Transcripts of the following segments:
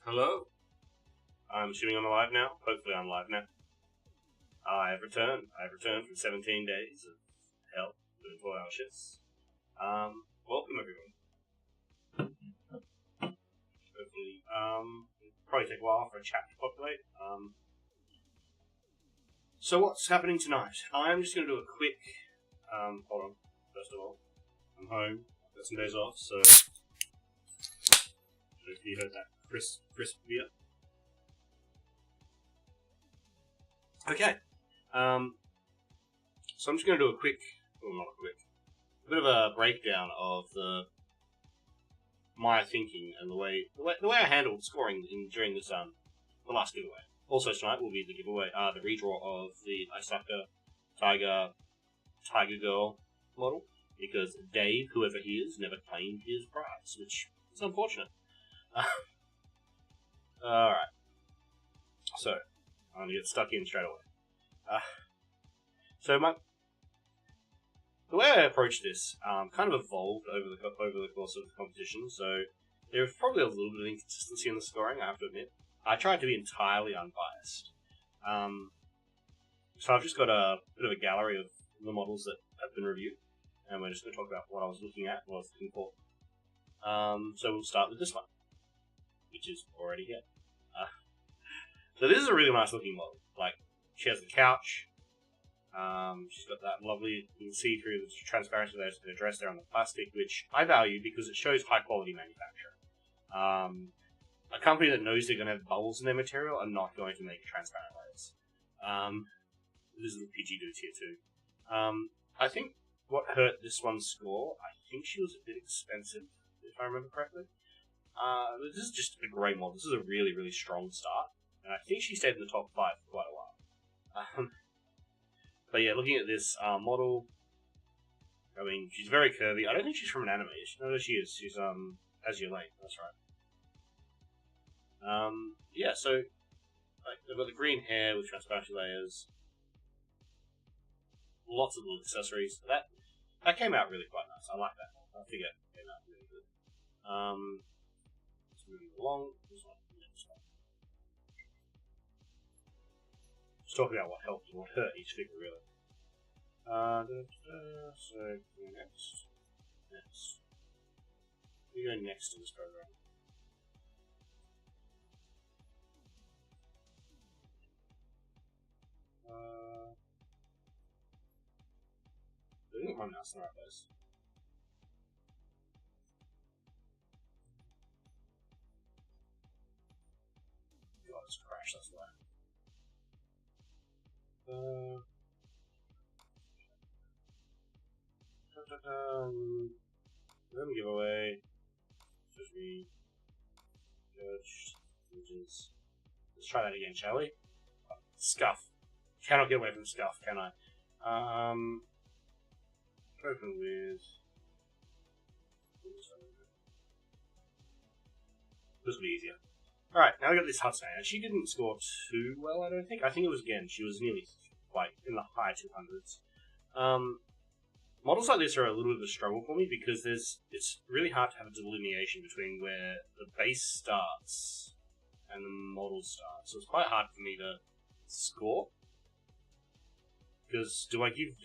Hello? I'm assuming I'm alive now. Hopefully I'm alive now. I've returned. I've returned from 17 days of hell, doing 12-hour shifts. Welcome everyone. Hopefully, probably take a while for a chat to populate. So what's happening tonight? I'm just going to do a quick, hold on, first of all. I'm home. I've got some days off, so if you heard that crisp beer. Okay. So I'm just going to do a quick, well, not a quick, a bit of a breakdown of my thinking and the way I handled scoring during this the last giveaway. Also tonight will be the giveaway, the redraw of the Aisaka Taiga Girl model, because Dave, whoever he is, never claimed his prize, which is unfortunate. Alright. So, I'm going to get stuck in straight away. So the way I approached this kind of evolved over the course of the competition, so there was probably a little bit of inconsistency in the scoring, I have to admit. I tried to be entirely unbiased. So I've just got a bit of a gallery of the models that have been reviewed, and we're just going to talk about what I was looking at, what I was looking for. So we'll start with this one, which is already here. So this is a really nice looking model. Like, she has the couch. She's got that lovely, you can see through the transparency there's the dress there on the plastic, which I value because it shows high quality manufacture. A company that knows they're going to have bubbles in their material are not going to make transparent layers. This is the PG dudes here too. I think what hurt this one's score, I think she was a bit expensive, if I remember correctly. This is just a great model. This is a really, really strong start. And I think she stayed in the top 5 for quite a while. But yeah, looking at this model, I mean, she's very curvy. I don't think she's from an anime. No, she is. She's Azure Lane. That's right. Yeah. So like, they've got the green hair with transparency layers, lots of little accessories. That came out really quite nice. I like that. I think it came out really good. Let's move along. This one. Just talking about what helped and what hurt each figure, really. So, next. We go next to this program. I think my mouse in the right place. God, it's crashed, that's why. Random giveaway. Treasury. Judged. Images. Let's try that again, shall we? Scuff. Cannot get away from scuff, can I? Open with. This will be easier. Alright, now we got this Hudson. She didn't score too well, I don't think. I think it was, again, she was nearly, like, in the high 200s. Models like this are a little bit of a struggle for me because it's really hard to have a delineation between where the base starts and the model starts. So it's quite hard for me to score. Because do I give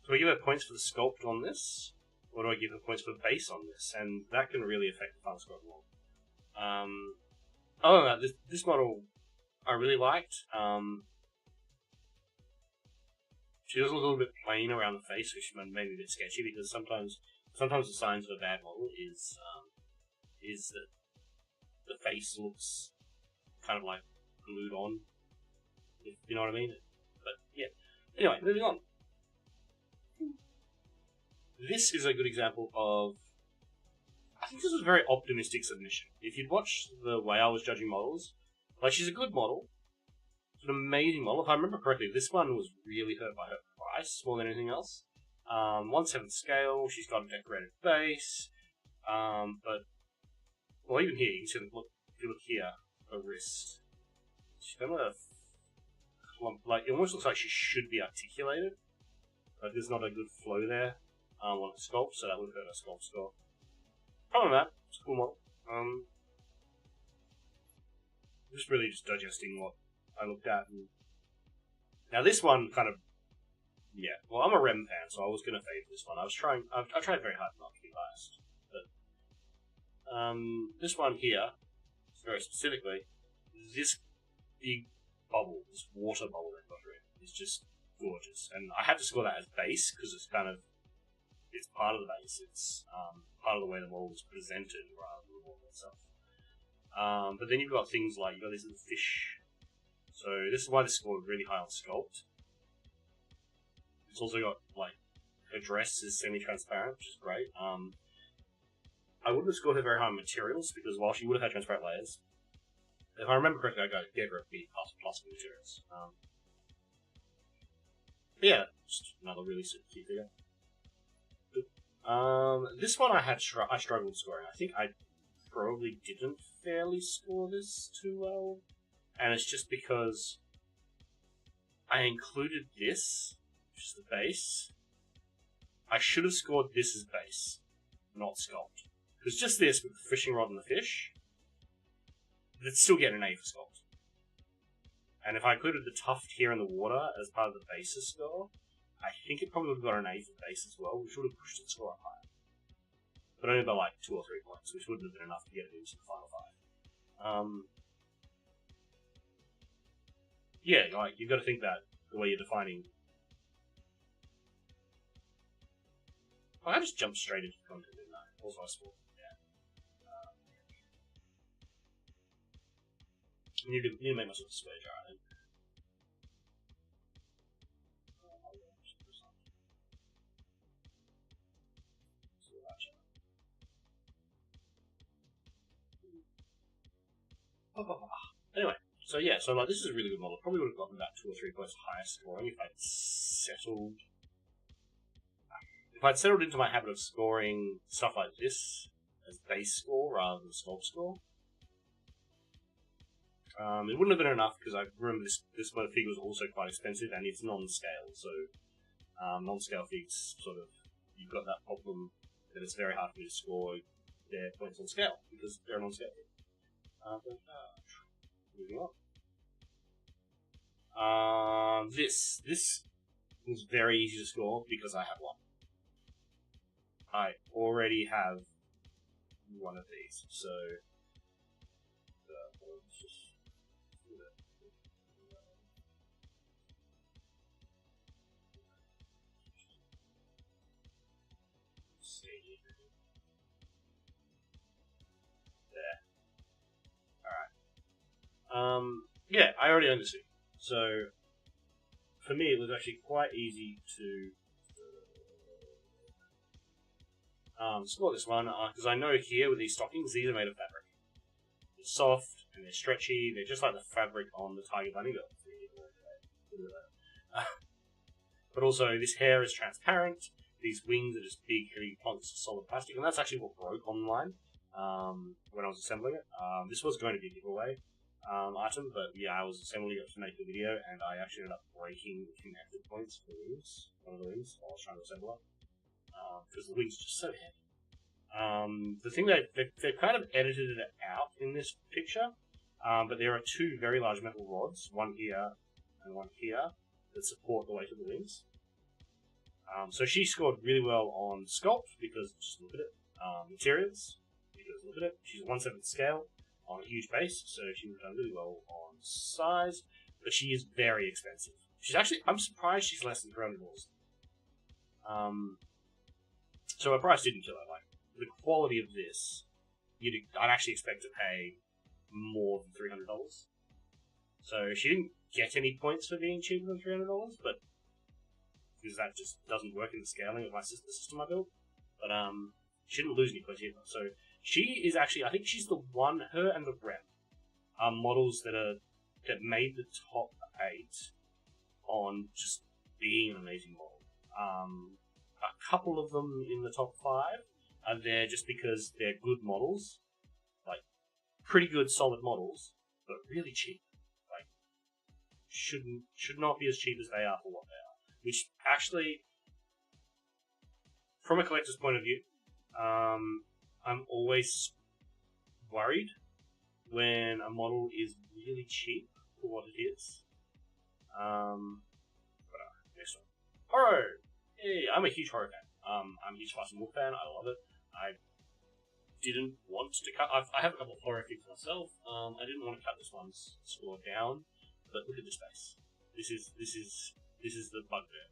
her points for the sculpt on this? Or do I give her points for the base on this? And that can really affect the final score of the model. Other than that, this model I really liked. She does look a little bit plain around the face, which made me a bit sketchy because sometimes the signs of a bad model is that the face looks kind of like glued on, if you know what I mean. But yeah. Anyway, moving on. This is a good example of. I think this was a very optimistic submission. If you'd watched the way I was judging models, like she's a good model. An amazing model. If I remember correctly, this one was really hurt by her price more than anything else. 1/7 scale. She's got a decorated base. But well, even here you can see. Look, if you look here, her wrist. She's got a clump. Like it almost looks like she should be articulated. But there's not a good flow there on a sculpt, so that would hurt her sculpt score. Other than that, it's a cool model. just really just digesting what I looked at. And now this one kind of, yeah. Well, I'm a Rem fan, so I was going to favour this one. I tried very hard not to be biased, but this one here, very specifically, this big bubble, this water bubble they've got here, is just gorgeous. And I had to score that as base because it's part of the base. It's part of the way the model is presented rather than the model itself. But then you've got things like, you've got these little fish. So this is why this scored really high on Sculpt. It's also got, like, her dress is semi-transparent, which is great. I wouldn't have scored her very high on materials, because while she would have had transparent layers, if I remember correctly, I gave her a B++ for materials. But yeah, just another really super cute figure. This one I struggled scoring. I think I probably didn't fairly score this too well. And it's just because I included this, which is the base. I should have scored this as base, not Sculpt. Because just this with the fishing rod and the fish, it'd still get an A for Sculpt. And if I included the tuft here in the water as part of the basis score, I think it probably would have got an A for base as well, which would have pushed the score up higher. But only by like 2 or 3 points, which wouldn't have been enough to get it into the final 5. Yeah, like, you've got to think that the way you're defining. Oh, I just jumped straight into the content, didn't I? What was my score? Yeah. You need to make myself a swear jar, I think. Anyway, so yeah, so like this is a really good model. Probably would have gotten about 2 or 3 points higher scoring if I'd settled. If I'd settled into my habit of scoring stuff like this as base score rather than Sculpt score. It wouldn't have been enough because I remember this figure was also quite expensive and it's non-scale. So non-scale figs sort of, you've got that problem that it's very hard for me to score their points on scale because they're non-scale. Moving on. This was very easy to score because I have one. I already have one of these, so let's just do that. There. Alright. Yeah, I already own this thing. So, for me, it was actually quite easy to score this one, because I know here with these stockings, these are made of fabric. They're soft, and they're stretchy, they're just like the fabric on the Taiga Bunnygirl. But also, this hair is transparent, these wings are just big, heavy clunks of solid plastic, and that's actually what broke online when I was assembling it. This was going to be a giveaway item, but yeah, I was assembling it to make the video, and I actually ended up breaking the connected points for the wings, one of the wings, while I was trying to assemble it. Because the wings are just so heavy. The thing that they've kind of edited it out in this picture, but there are 2 very large metal rods, one here and one here, that support the weight of the wings. So she scored really well on Sculpt, because just look at it. Materials, because look at it. She's 1/7 scale on a huge base, so she would have done really well on size, but she is very expensive. She's actually, I'm surprised she's less than $300. So her price didn't kill her. Like, the quality of this, I'd actually expect to pay more than $300. So she didn't get any points for being cheaper than $300, but because that just doesn't work in the scaling of the system I built. But she didn't lose any points either. So she is actually, I think she's the one, her and the Rem are models that made the top 8 on just being an amazing model. A couple of them in the top 5 are there just because they're good models, like pretty good solid models, but really cheap. Like should not be as cheap as they are for what they are. Which actually, from a collector's point of view, I'm always worried when a model is really cheap for what it is. Next one. Horror! Hey, I'm a huge horror fan. I'm a huge Fast and Wolf fan. I love it. I didn't want to cut. I have a couple of horror figs myself. I didn't want to cut this one's score down, but look at this face. This is the bugbear.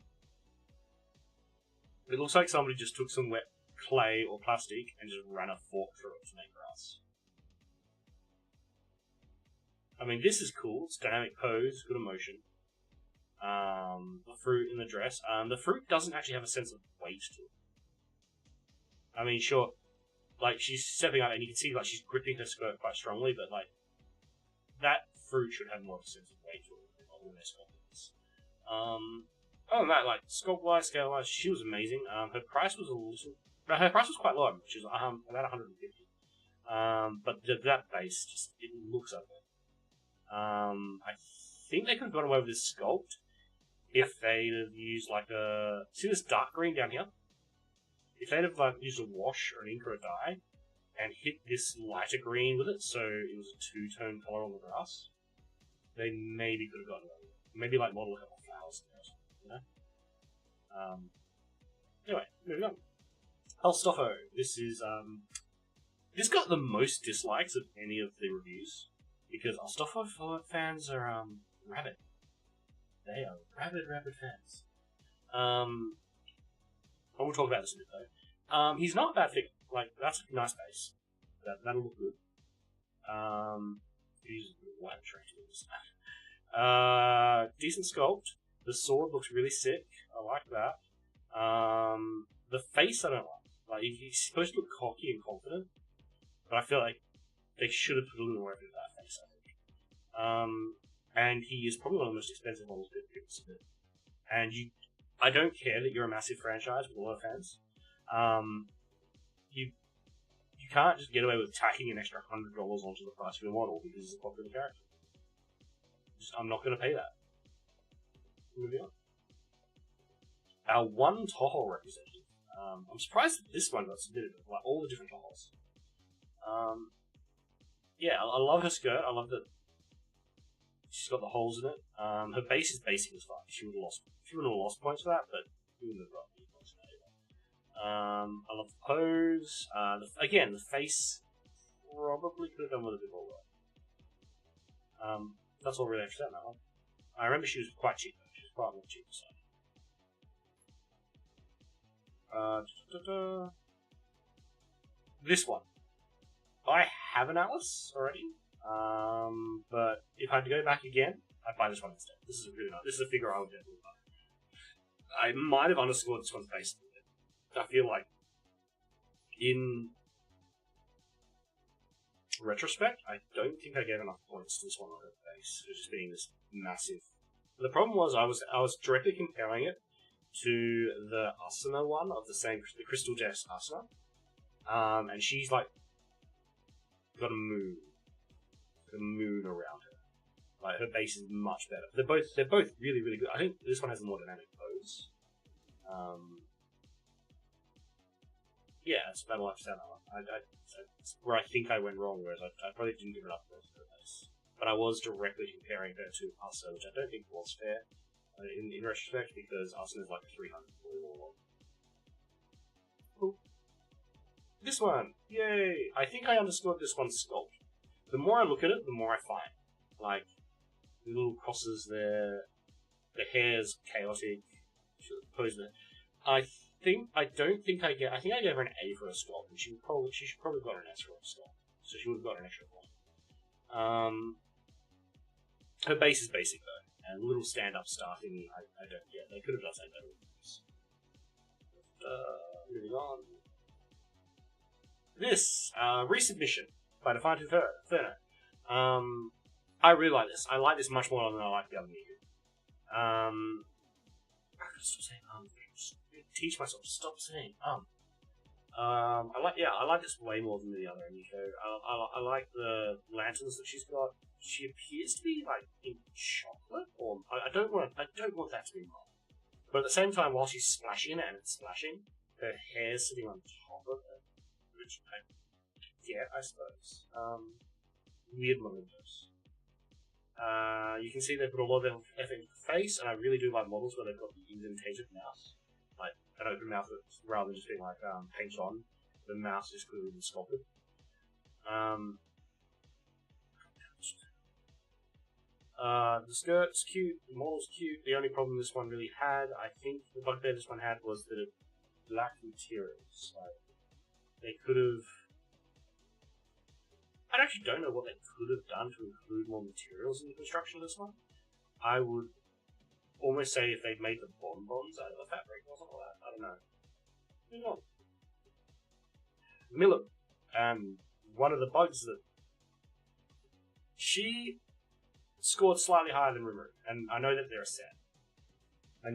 It looks like somebody just took some wet clay or plastic and just ran a fork through it to make grass. I mean, this is cool. It's dynamic pose, good emotion. The fruit in the dress. The fruit doesn't actually have a sense of weight to it. I mean, sure, like, she's stepping out and you can see, like, she's gripping her skirt quite strongly, but, like, that fruit should have more of a sense of weight to it than all their sculptures. Other than that, like, sculpt-wise, scale-wise, she was amazing. Her price was her price was quite low, which is about 150. But that base, just, it looks okay. I think they could have got away with this sculpt if they'd have used, like, see this dark green down here? If they'd have used a wash or an ink or a dye and hit this lighter green with it, so it was a two-tone colour on the grass, they maybe could have gotten away with it. Maybe like model a couple of flowers there or something, you know? Anyway, moving on. Alstofo. This is this got the most dislikes of any of the reviews because Alstofo fans are rabid. They are rabid fans. I will talk about this a bit though. He's not a bad figure. Like, that's a nice base. That'll look good. He's white trying to do this. Decent sculpt. The sword looks really sick. I like that. The face I don't like. Like, he's supposed to look cocky and confident, but I feel like they should have put a little more effort into that face, I think. And he is probably one of the most expensive models people submit. And I don't care that you're a massive franchise with a lot of fans. You can't just get away with tacking an extra $100 onto the price of your model because it's a popular character. I'm not going to pay that. Moving on. Our one Toho representative. I'm surprised that this one got submitted with like all the different Tohos. Yeah, I love her skirt. I love that she's got the holes in it. Her base is basic as fuck. She would have lost points for that, but she wouldn't have got any points for that either. I love the pose. Again, the face probably could have done with a bit more work. That's all really interesting that one. I remember she was quite cheap though. She was quite more cheap, so. This one. I have an Alice already. But if I had to go back again, I'd buy this one instead. This is really nice. This is a figure I would definitely buy. I might have underscored this one's base a little bit. I feel like in retrospect, I don't think I gave enough points to this one on her base for just being this massive. The problem was I was directly comparing it to the Asuna one of the Crystal Death's Asuna. And she's like got a moon around her. Like her base is much better. They're both really, really good. I think this one has a more dynamic pose. Yeah, it's about 100% that one. That's where I think I went wrong, whereas I probably didn't give it up for her base. But I was directly comparing her to Asa, which I don't think was fair in retrospect, because Asa is like a 300 or cool. This one, yay! I think I underscored this one's sculpt. The more I look at it, the more I find. Like, the little crosses there, the hair's chaotic, I think I gave her an A for her sculpt, and she should probably have got an S for her sculpt. So she would have got an extra point. Her base is basic though, and little stand-up star thingy, I don't get. They could have done something better with this. Moving on. This, resubmission by Defiant Inferno. I really like this. I like this much more than I like the other Miku. Teach myself to stop saying I like this way more than the other Nico. I like the lanterns that she's got. She appears to be like in chocolate, or I don't want that to be wrong. But at the same time, while she's splashing it and it's splashing, her hair's sitting on top of it, which I suppose. weird mementos. You can see they put a lot of effort into the face, and I really do like models where they've got the indentated mouth, like an open mouth rather than just being like paint on. The mouth is clearly been sculpted. The skirt's cute, the model's cute. The only problem this one really had, I think the bugbear this one had, was that it lacked materials. Like, they could have... I actually don't know what they could have done to include more materials in the construction of this one. I would almost say if they'd made the bonbons out of the fabric or something like that. I don't know. Moving on. Miller. One of the bugs that... She scored slightly higher than Rimuru, and I know that they're a set. But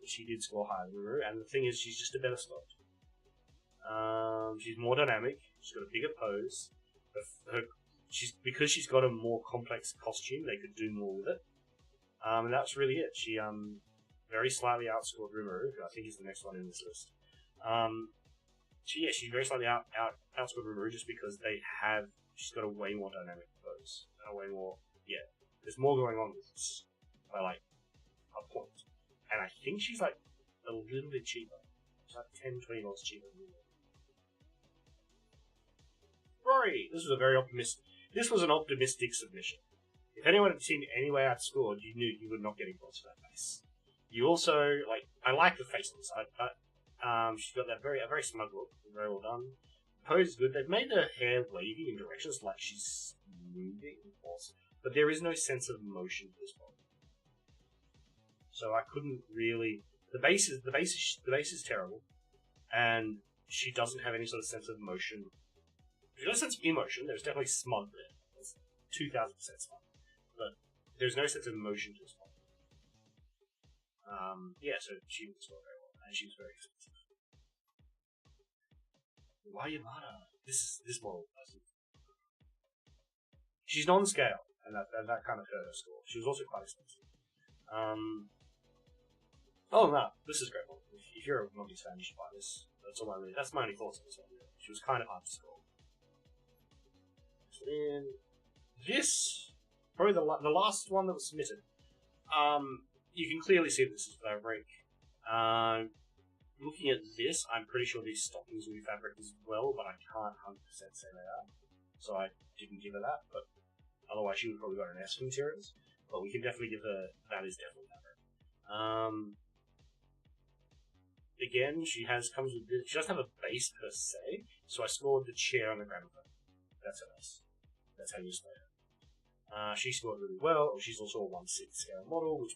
she did score higher than Rimuru, and the thing is, she's just a better sculpt. She's more dynamic, she's got a bigger pose. Because she's got a more complex costume, they could do more with it. And that's really it. She very slightly outscored Rimuru, who I think is the next one in this list. She very slightly outscored Rimuru just because she's got a way more dynamic pose. And a way more, there's more going on with this by like a point. And I think she's like a little bit cheaper. She's like $10, $20 cheaper than Rimuru. Rory! This was an optimistic submission. If anyone had seen any way I'd scored, you knew you were not getting close to that face. You also, I like the face on the side, but she's got a very smug look, very well done. Pose is good. They've made the hair wavy in directions like she's moving, but there is no sense of motion to this one. So I couldn't really. The base is terrible, and she doesn't have any sort of sense of motion. There's no sense of emotion. There's definitely smug there. There's 2,000% smug, but there's no sense of emotion to this one. So she was not very well, and she was very expensive. Why Yamada? This model doesn't. She's non-scale, and that kind of hurt her score. She was also quite expensive. Oh no, this is a great one. If you're a One Piece fan, you should buy this. That's my only thoughts on this one. She was kind of hard to score. And this, probably the last one that was submitted. You can clearly see this is fabric. Looking at this, I'm pretty sure these stockings will be fabric as well, but I can't 100% say they are. So I didn't give her that, but otherwise she would probably got an S for materials. But we can definitely give her, that is definitely fabric. Again, she doesn't have a base per se, so I scored the chair on the gramophone. That's her base. That's how you display her. She scored really well. She's also a 1/6 scale model, which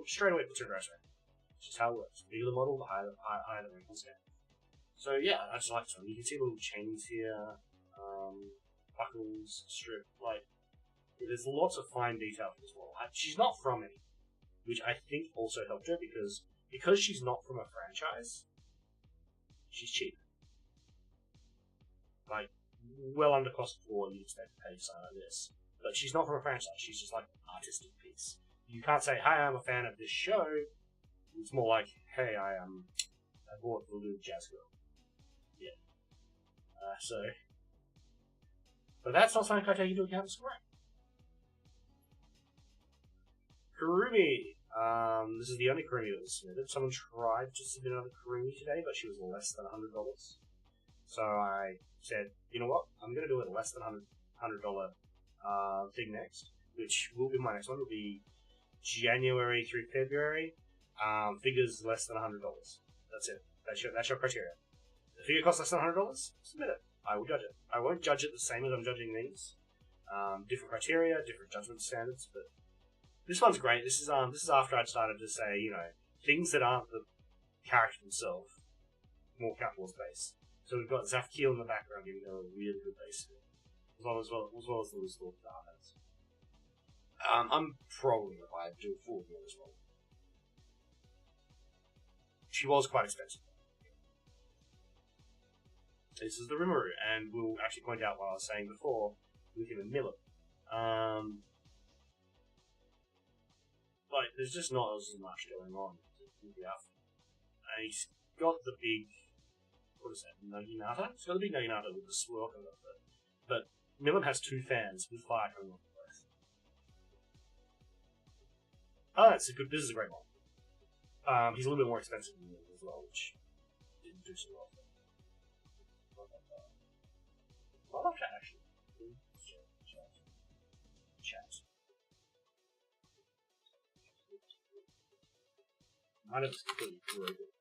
straight away puts her in gross rank. It's just how it works. The bigger the model, the higher the rank on scale. So yeah, I just like this one. You can see little chains here, buckles, strip, there's lots of fine detail for this model. She's not from any, which I think also helped her because she's not from a franchise, she's cheap. Well under cost for what you'd expect to pay something like this. But she's not from a franchise, she's just like an artistic piece. You can't say, hey, I'm a fan of this show. It's more like, hey, I bought the little jazz girl. Yeah. But that's not something I take into account as correct. Kurumi. This is the only Kurumi that was submitted. Someone tried to submit another Kurumi today, but she was less than $100. So I said, you know what? I'm going to do a less than $100 thing next, which will be my next one. It'll be January through February. Figures less than $100. That's it. That's your criteria. The figure costs less than $100. Submit it. I will judge it. I won't judge it the same as I'm judging these. Different criteria, different judgment standards, but this one's great. This is after I'd started to say, things that aren't the character themselves, more capitalist base. So we've got Zaf Keel in the background giving her a really good base, as well as the loose thought Darners. I'm probably going to buy a dual full here as well. She was quite expensive. This is the Rimuru, and we'll actually point out what I was saying before with him and Miller. There's just not as much going on with the outfit. He's got the big, what is that, Naginata? He's got the big Naginata with the swirl coming off it. But Milim has 2 fans with fire coming off both. Oh, that's a good. This is a great one. He's a little bit more expensive than Milim as well, which didn't do so well. I love chat actually. Chat. I know it's completely really good.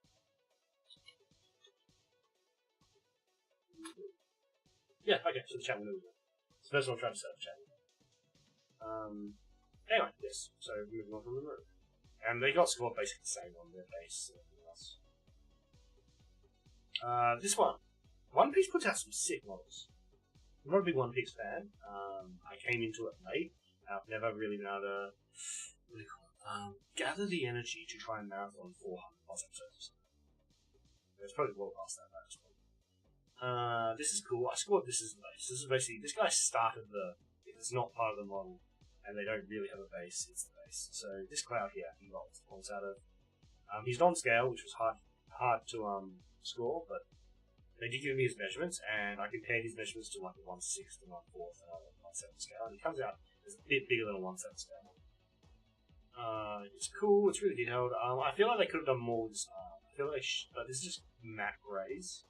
Yeah, okay, so the chat window. So first of all, trying to set up chat window. Anyway, yes, so moving on from the room. And they got scored basically the same on their base and everything else. This one. One Piece puts out some sick models. I'm not a big One Piece fan. I came into it late. I've never really been able to gather the energy to try and marathon 400 plus episodes. It's probably well past that at this point. This is cool. I scored this as the base. This is basically, this guy started it's not part of the model, and they don't really have a base, it's the base. So this cloud here, he got points out of. He's non-scale, which was hard to score, but they did give me his measurements, and I compared his measurements to like a 1/6 and 1/4 and a 1/7 scale, and he comes out as a bit bigger than a 1/7 scale. It's cool, it's really detailed. I feel like they could have done more with this art. I feel like this is just matte greys.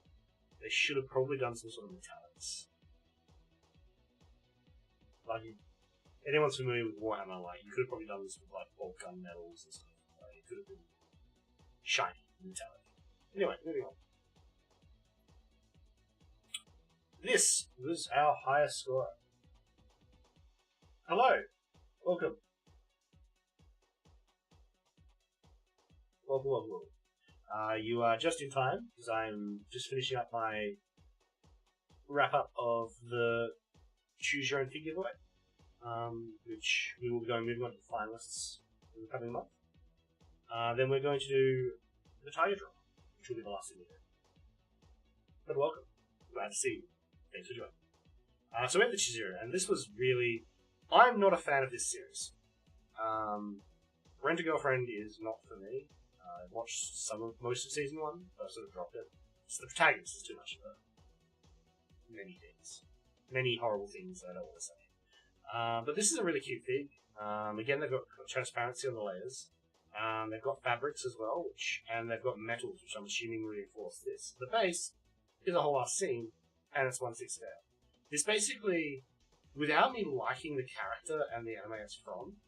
They should have probably done some sort of metallics. Like, anyone's familiar with Warhammer, like, you could have probably done this with like bolt gun metals and stuff. Like, it could have been shiny and metallic. Anyway, moving on. This was our highest scorer. Hello! Welcome. Welcome. You are just in time, because I'm just finishing up my wrap-up of the Choose Your Own Figure giveaway, which we will be moving on to the finalists in the coming month. Then we're going to do the Taiga draw, which will be the last thing we do. But welcome. Glad to see you. Thanks for joining. So we have the Choose Your Own, and this was really... I'm not a fan of this series. Rent-A-Girlfriend is not for me. I watched most of season 1, but I sort of dropped it. So the protagonist is too much of many things. Many horrible things I don't want to say. But this is a really cute fig. Again, they've got transparency on the layers. They've got fabrics as well, and they've got metals, which I'm assuming reinforce this. The base is a whole ass scene, and it's 1/6 scale. This basically, without me liking the character and the anime it's from,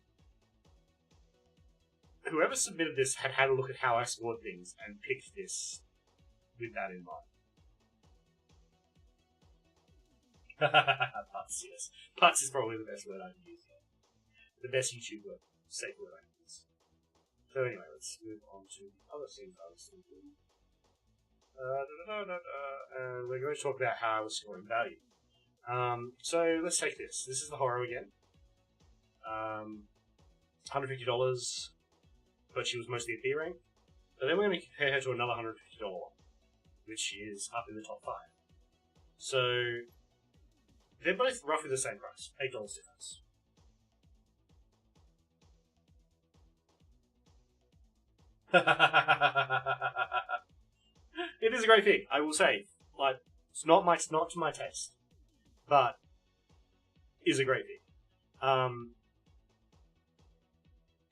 whoever submitted this had a look at how I scored things and picked this with that in mind. Putz, yes. Putz is probably the best word I can use here. The best YouTube word, safe word I can use. So anyway, let's move on to the other things I was thinking. And we're going to talk about how I was scoring value. So let's take this. This is the Horror again. $150. But she was mostly a B rank. But then we're going to compare her to another $150 one, which is up in the top 5. So they're both roughly the same price, $8 difference. It is a great fig, I will say. Like, it's not to my taste, but is a great fig.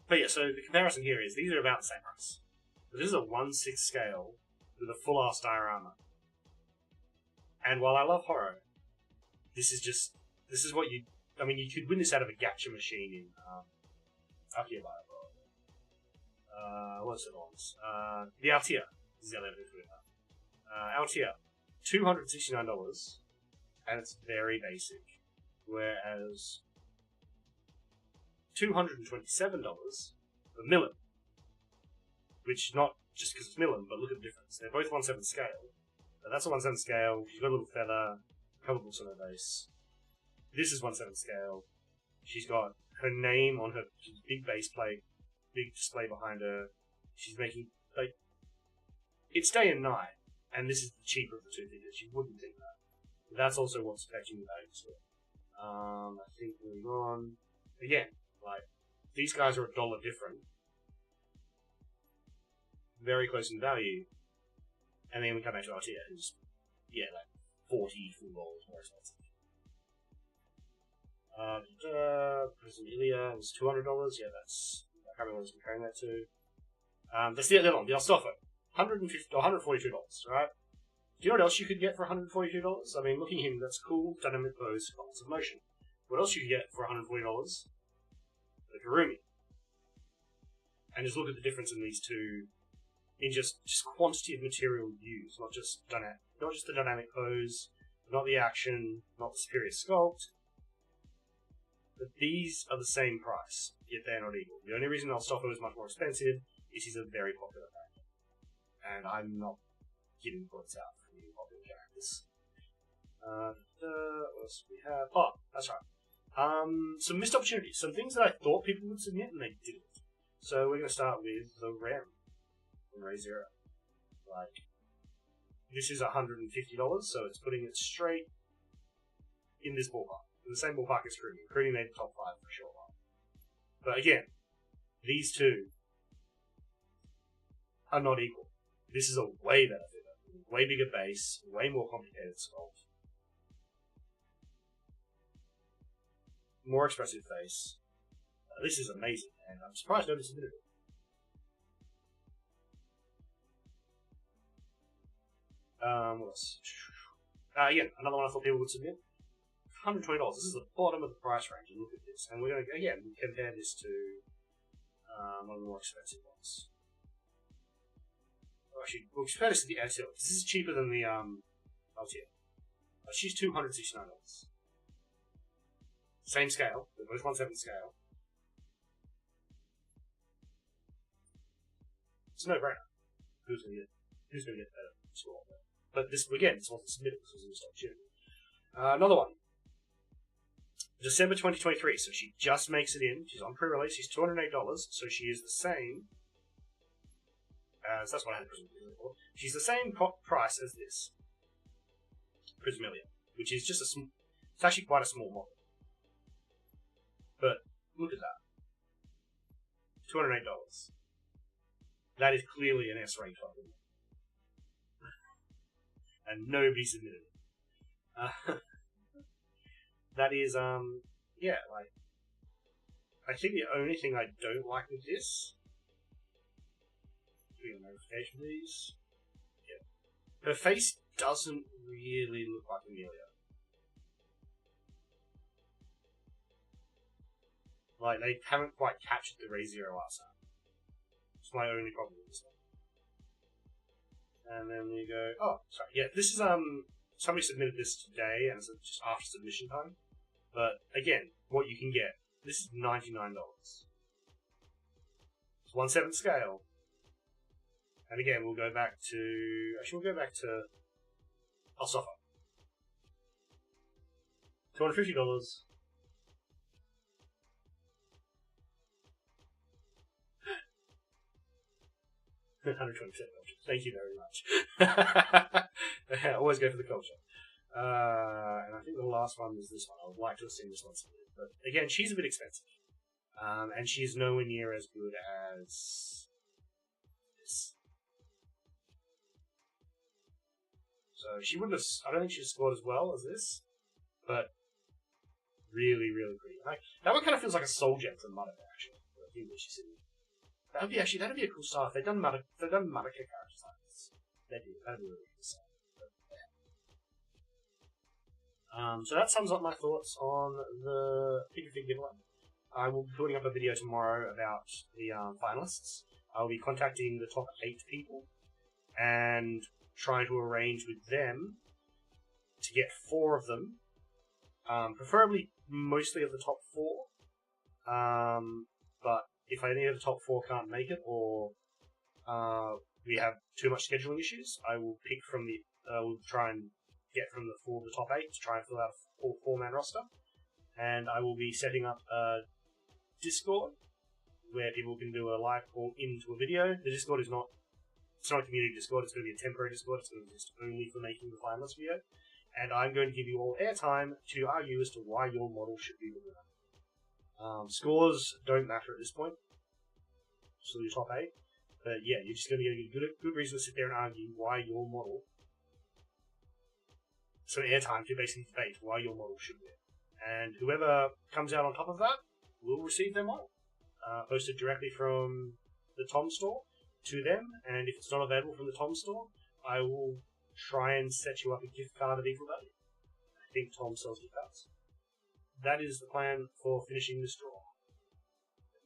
But yeah, so the comparison here is these are about the same price. But this is a 1/6 scale with a full ass diorama. And while I love horror, this is what you could win this out of a gacha machine in Akihabara. What's the ones? The Altia is the other one we have. Altia, $269, and it's very basic. Whereas $227 for Milim, which not just because it's Milim, but look at the difference. They're both 1/7 scale. But that's a 1/7 scale. She's got a little feather, a couple of books on her base. This is 1/7 scale. She's got her name on her big base plate, big display behind her. She's making it's day and night, and this is the cheaper of the two figures. You wouldn't think that. But that's also what's affecting the value score. I think moving on again. Like, these guys are $1 different. Very close in value. And then we come back to Altia, who's, like $40 full more expensive. Amelia was $200. Yeah, that's... I can't remember what I was comparing that to. That's the other one, the Alstofo. $142, right? Do you know what else you could get for $142? I mean, looking at him, that's cool, dynamic pose, lots of motion. What else you could get for $140? The Karumi. And just look at the difference in these two, in just quantity of material used, not just the dynamic pose, not the action, not the superior sculpt. But these are the same price, yet they're not equal. The only reason Alstofo is much more expensive is he's a very popular character. And I'm not giving points out for the popular characters. What else do we have? Oh, that's right. Some missed opportunities. Some things that I thought people would submit and they didn't. So we're going to start with the REM from Ray Zero. Like, this is $150, so it's putting it straight in this ballpark. In the same ballpark as Krumi. Krumi made the top 5 for sure. But again, these two are not equal. This is a way better figure. Way bigger base, way more complicated sculpt. More expressive face. This is amazing, and I'm surprised nobody submitted it. What else? Again, another one I thought people would submit. $120. This is the bottom of the price range, and look at this. And we're going to, again, compare this to one of the more expensive ones. Oh, actually, we'll compare this to the LTL. This is cheaper than the LTL. She's $269. Same scale, they're both 1/7 scale. It's a no-brainer. Who's going to get better score? But this, again, this wasn't submitted, this was a missed opportunity. Another one. December 2023, so she just makes it in. She's on pre-release, she's $208, so she is the same as, that's what I had Prismalia for. She's the same price as this Prismalia, which is just it's actually quite a small model. But look at that. $208. That is clearly an S-rank title. And nobody submitted it. That is, yeah, like, I think the only thing I don't like with this, give me a notification please. Yeah. Her face doesn't really look like Amelia. Like, they haven't quite captured the Ray Zero art style. It's my only problem with this one. And then we go, oh, sorry, yeah, this is, somebody submitted this today, and it's just after submission time. But, again, what you can get, this is $99. It's 1/7 scale. And again, we'll go back to, actually we'll go back to Alstofo. $250. $120 culture. Thank you very much. Always go for the culture. And I think the last one was this one. I would like to have seen this one submitted. But again, she's a bit expensive. And she's nowhere near as good as this. So she wouldn't have, I don't think she'd scored as well as this. But really, really pretty. That one kind of feels like a soul gem from Madoka, actually. I think that she's in. That'd be a cool style if they've done Madoka characters like this. That'd be really cool style. So that sums up my thoughts on the Figure giveaway. I will be putting up a video tomorrow about the finalists. I'll be contacting the top 8 people and trying to arrange with them to get 4 of them, preferably mostly of the top 4. But if any of the top 4 can't make it, or we have too much scheduling issues, I will pick from the. We'll try and get from the top 8 to try and fill out a 4-man roster. And I will be setting up a Discord where people can do a live call into a video. The Discord is not. It's not a community Discord. It's going to be a temporary Discord. It's going to exist only for making the finalist video. And I'm going to give you all airtime to argue as to why your model should be the winner. Scores don't matter at this point. So your top 8. But yeah, you're just going to get a good reason to sit there and argue why your model. So airtime to basically debate why your model should win. And whoever comes out on top of that will receive their model posted directly from the Tom store to them, and if it's not available from the Tom store, I will try and set you up a gift card of equal value. I think Tom sells gift cards. That is the plan for finishing this draw.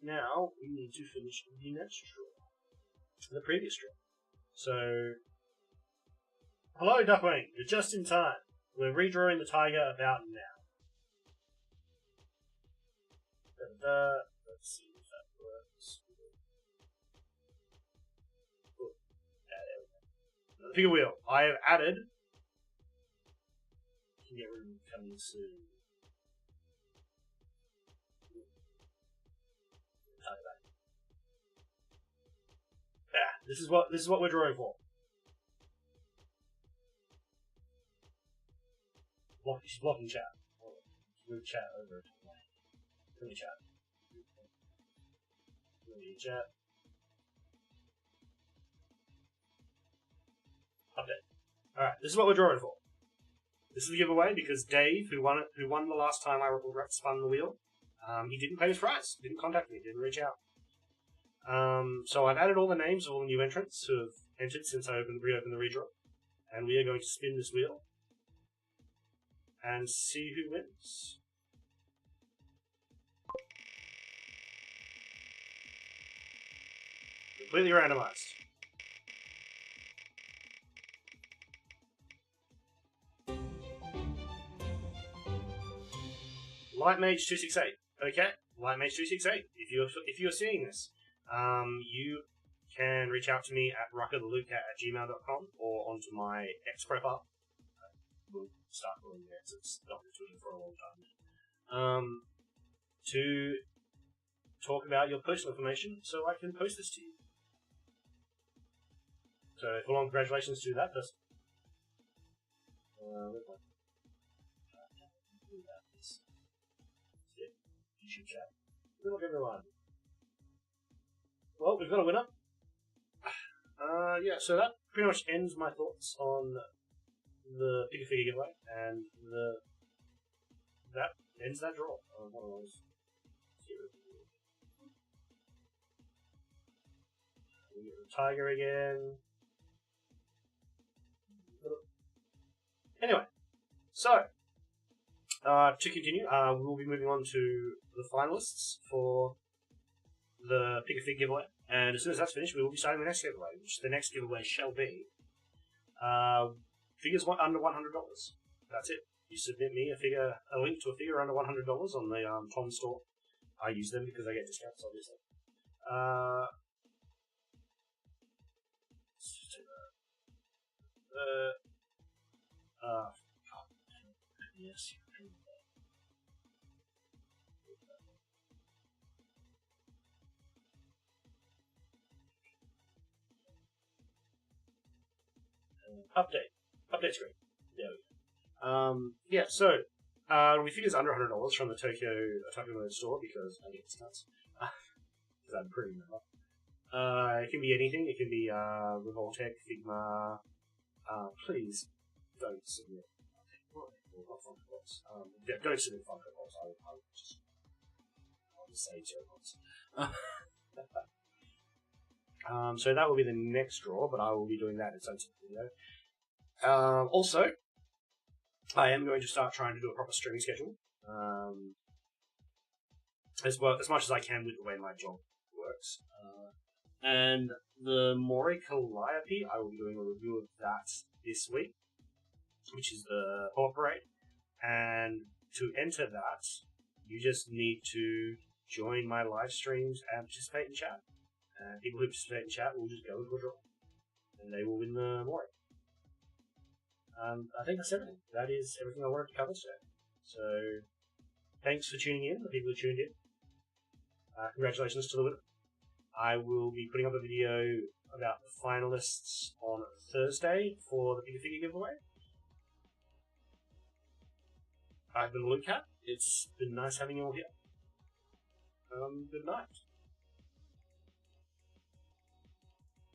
Now we need to finish the next draw, the previous draw. So, hello Duckwing, you're just in time. We're redrawing the Taiga about now. Let's see if that works. Oh, there we go. The figure wheel. I have added. Can get rid of coming soon. Yeah, this is what we're drawing for. She's blocking chat. Move chat over to my. Let me chat. Let me chat. Update. Alright, this is what we're drawing for. This is the giveaway because Dave, who won the last time I spun the wheel, he didn't pay his price, didn't contact me, didn't reach out. So I've added all the names of all the new entrants who have entered since I reopened the redraw, and we are going to spin this wheel and see who wins. Completely randomized. Lightmage 268. Okay, Lightmage 268. If you're seeing this, you can reach out to me at rakathelootcat@gmail.com or onto my X profile. We'll start calling the X. It's not been Twitter for a long time. To talk about your personal information, so I can post this to you. So, full on congratulations to that person. YouTube chat. Good luck, everyone. Well, we've got a winner. Yeah, so that pretty much ends my thoughts on the figure giveaway, and that ends that draw. We get the Taiga again. Anyway, so to continue, we'll be moving on to the finalists for the Pick a Fig giveaway, and as soon as that's finished, we will be starting the next giveaway, which the next giveaway shall be figures under $100. That's it. You submit me a link to a figure under $100 on the Tom store. I use them because I get discounts, obviously. Yes. Update screen. There we go. Yeah, so we figures under $100 from the Tokyo store because I get discounts. Because I'm pretty member. It can be anything. It can be Revoltech, Figma. Please don't submit. Not Funko Pops. Don't submit Funko Pops. I'll just say zero points. So that will be the next draw, but I will be doing that in its own video. Also, I am going to start trying to do a proper streaming schedule. As much as I can with the way my job works. And the Mori Calliope, I will be doing a review of that this week, which is the Pop Parade. And to enter that, you just need to join my live streams and participate in chat. And people who participate in chat will just go into a draw, and they will win the Mori. I think that's everything. That is everything I wanted to cover today. So, thanks for tuning in, the people who tuned in. Congratulations to the winner. I will be putting up a video about the finalists on Thursday for the Pick a Figure giveaway. I've been Lootcat. It's been nice having you all here. Good night.